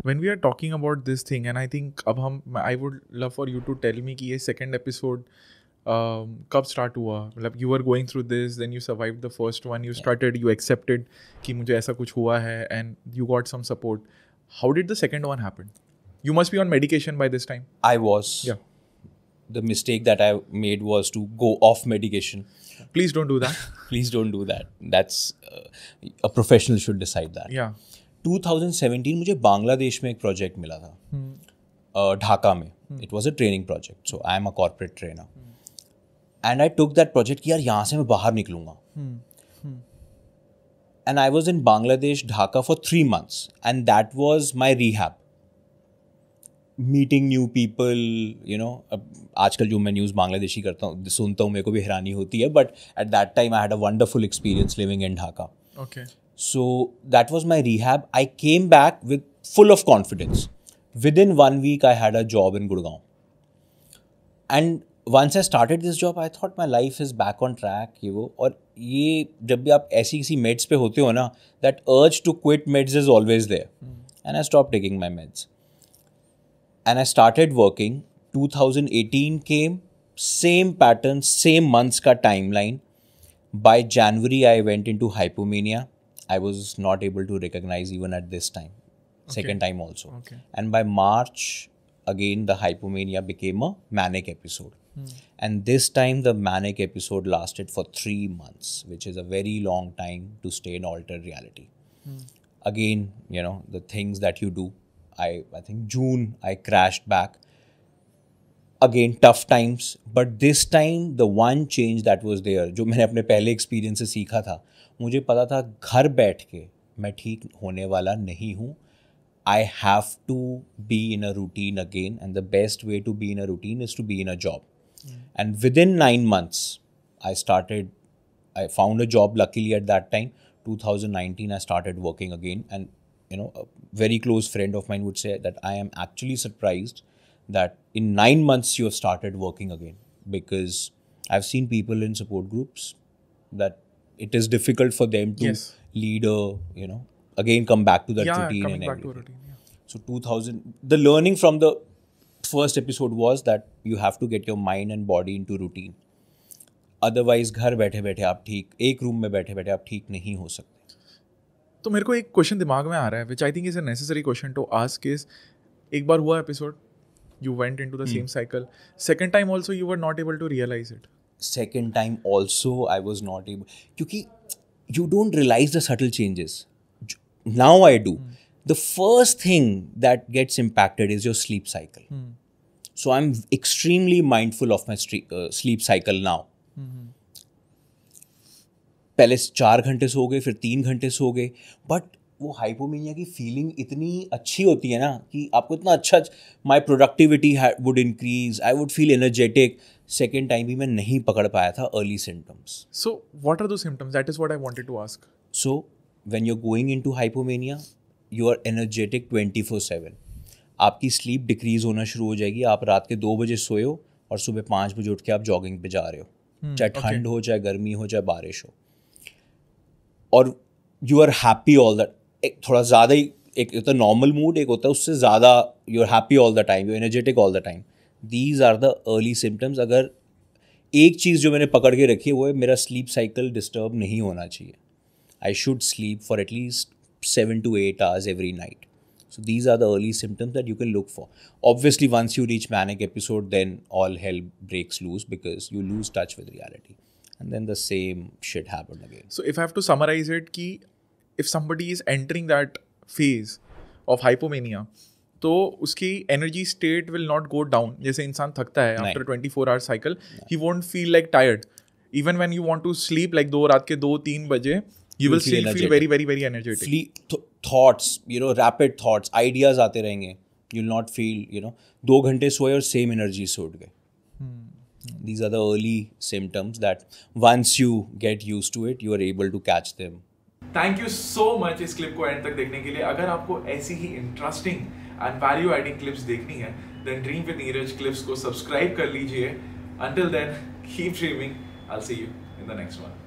when we are talking about this thing, and I think अब हम I would love for you to tell me कि ये second episode कब start हुआ, मतलब you were going through this, then you survived the first one, you started, you accepted कि मुझे ऐसा कुछ हुआ है, and you got some support. How did the second one happen? You must be on medication by this time. I was. Yeah. The mistake that I made was to go off medication. Please don't do that. Please don't do that. That's a professional should decide that. Yeah. 2017 मुझे बांग्लादेश में एक project मिला था ढाका में. It was a training project. So I am a corporate trainer. And I took that project कि यार यहाँ से मैं बाहर निकलूँगा. And I was in Bangladesh, Dhaka for 3 months. And that was my rehab. Meeting new people, you know, आजकल जो मैं news Bangladeshi करता हूँ सुनता हूँ मेरे को भी हैरानी होती है, but at that time I had a wonderful experience living in Dhaka. Okay. So that was my rehab. I came back with full of confidence. Within 1 week I had a job in Gurgaon. And once I started this job, I thought my life is back on track. ये वो और ये जब भी आप ऐसी किसी meds पे होते हो ना, that urge to quit meds is always there. And I stopped taking my meds. And I started working. 2018 came, same pattern, same months ka timeline. By January, I went into hypomania. I was not able to recognize even at this time. Second time also. Okay. And by March, again, the hypomania became a manic episode. And this time, the manic episode lasted for 3 months, which is a very long time to stay in altered reality. Again, you know, the things that you do. I think June, I crashed back. Again, tough times. But this time, the one change that was there, जो मैंने अपने पहले experience से सीखा था, मुझे पता था घर बैठ के मैं ठीक होने वाला नहीं हूँ. I have to be in a routine again. And the best way to be in a routine is to be in a job. And within 9 months, I found a job luckily at that time. 2019, I started working again. And you know, a very close friend of mine would say that I am actually surprised that in 9 months you have started working again, because I've seen people in support groups that it is difficult for them to lead a, you know, again come back to that routine and everything. To a routine, yeah. So the learning from the first episode was that you have to get your mind and body into routine. Otherwise घर बैठे बैठे आप ठीक, एक room में बैठे बैठे आप ठीक नहीं हो सकते. तो मेरे को एक क्वेश्चन दिमाग में आ रहा है which I think is a necessary question to ask is, एक बार हुआ episode, you went into the same cycle, second time also you were not able to realise it. Second time also I was not able, क्योंकि you don't realize the subtle changes. Now I do. The first thing that gets impacted is your sleep cycle. So I'm extremely mindful of my sleep cycle now. पहले 4 घंटे सो गए, फिर 3 घंटे सो गए, but वो hypomania की feeling इतनी अच्छी होती है ना कि आपको इतना अच्छा, my productivity would increase, I would feel energetic. Second time भी मैं नहीं पकड़ पाया था early symptoms. So what are those symptoms? That is what I wanted to ask. So when you are going into hypomania, you are energetic 24/7. आपकी sleep decrease होना शुरू हो जाएगी. आप रात के 2 बजे सोए हो और सुबह 5 बजे उठ के आप जॉगिंग पे जा रहे हो, चाहे ठंड हो, चाहे गर्मी हो, चाहे बारिश हो. और you are happy all that. एक थोड़ा ज़्यादा ही, एक होता है नॉर्मल मूड, एक होता है उससे ज़्यादा you are happy all the time, you are energetic all the time. These are the early symptoms. अगर एक चीज़ जो मैंने पकड़ के रखी है वो है मेरा स्लीप साइकिल डिस्टर्ब नहीं होना चाहिए. I should sleep for at least 7 to 8 hours every night. So these are the early symptoms that you can look for. Obviously, once you reach manic episode, then all hell breaks loose because you lose touch with reality. And then the same shit happened again. So if I have to summarize it, कि if somebody is entering that phase of hypomania, तो उसकी energy state will not go down. जैसे इंसान थकता है after 24-hour cycle, he won't feel like tired. Even when you want to sleep, like रात के 2-3 बजे, you will still feel very, very, very energetic. Thoughts, you know, rapid thoughts, ideas आते रहेंगे. You'll not feel, you know, 2 घंटे सोए और same energy से उठ गए. These are the early symptoms that once you get used to it, you are able to catch them. Thank you so much इस clip को एंड तक देखने के लिए. अगर आपको ऐसी ही interesting and value adding clips देखनी है, then Dream with Neeraj clips को सब्सक्राइब कर लीजिए. Until then, keep dreaming. I'll see you in the next one.